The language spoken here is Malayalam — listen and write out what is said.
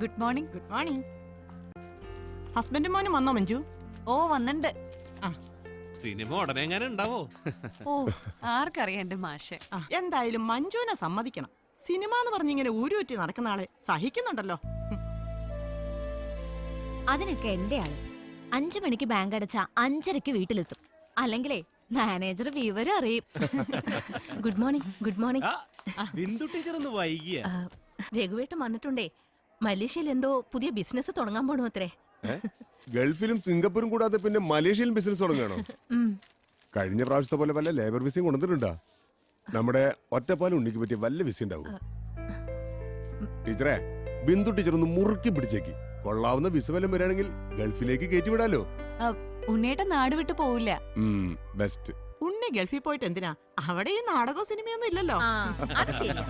Good morning. Good morning. ഹസ്ബൻഡും മോനും വന്നോ മഞ്ജു? ഓ വന്നിണ്ട്. സിനിമ ഉടനെ എങ്ങനെ ഉണ്ടാവോ? ഓ ആർക്കറിയാം എന്റെ മാഷെ. എന്തായാലും മഞ്ജുവിനെ സമ്മതിക്കണം. സിനിമ എന്ന് പറഞ്ഞിങ്ങനെ ഊരുറ്റി നടക്കുന്ന ആളെ സഹിക്കുന്നുണ്ടല്ലോ. അതിനൊക്കെ എന്റെ ആള് 5 മണിക്ക് ബാങ്ക് അടച്ച 5:30 വീട്ടിലെത്തും. അല്ലെങ്കിലേ മാനേജർ വിവരം അറിയും. Good morning. Good morning. Bindu teacher ഒന്ന് വൈകിയ. രഘുവേട്ടൻ വന്നിട്ടുണ്ടേ. മലേഷ്യയിൽ എന്തോ പുതിയ ബിസിനസ് തുടങ്ങാൻ പോണോ അത്രേ. ഗൾഫിലും സിംഗപ്പൂരും കൂടാതെ പിന്നെ മലേഷ്യയിലും ബിസിനസ് തുടങ്ങണോ? കഴിഞ്ഞ പ്രാവശ്യത്തെ പോലെ വല്ല ലേബർ വിസയും കൊണ്ടുവന്നിട്ടുണ്ടോ? നമ്മുടെ ഒറ്റപ്പാലം ഉണ്ണിക്ക് പറ്റിയ വല്ല വിസ ഉണ്ടാവും. ടീച്ചറെ, ബിന്ദു ടീച്ചർ ഒന്ന് മുറുക്കി പിടിച്ചേക്ക്. കൊള്ളാവുന്ന വിസ വല്ലതും വരികയാണെങ്കിൽ ഗൾഫിലേക്ക് കയറ്റിവിടാലോ. ഉണ്ണേട്ടൻ നാട് വിട്ടു പോവില്ല. ബെസ്റ്റ്. ഉണ്ണി ഗൾഫിൽ പോയിട്ട് എന്തിനാ? അവിടെ ഈ നാടകവും സിനിമയൊന്നും ഇല്ലല്ലോ. അത് ശരിയാ.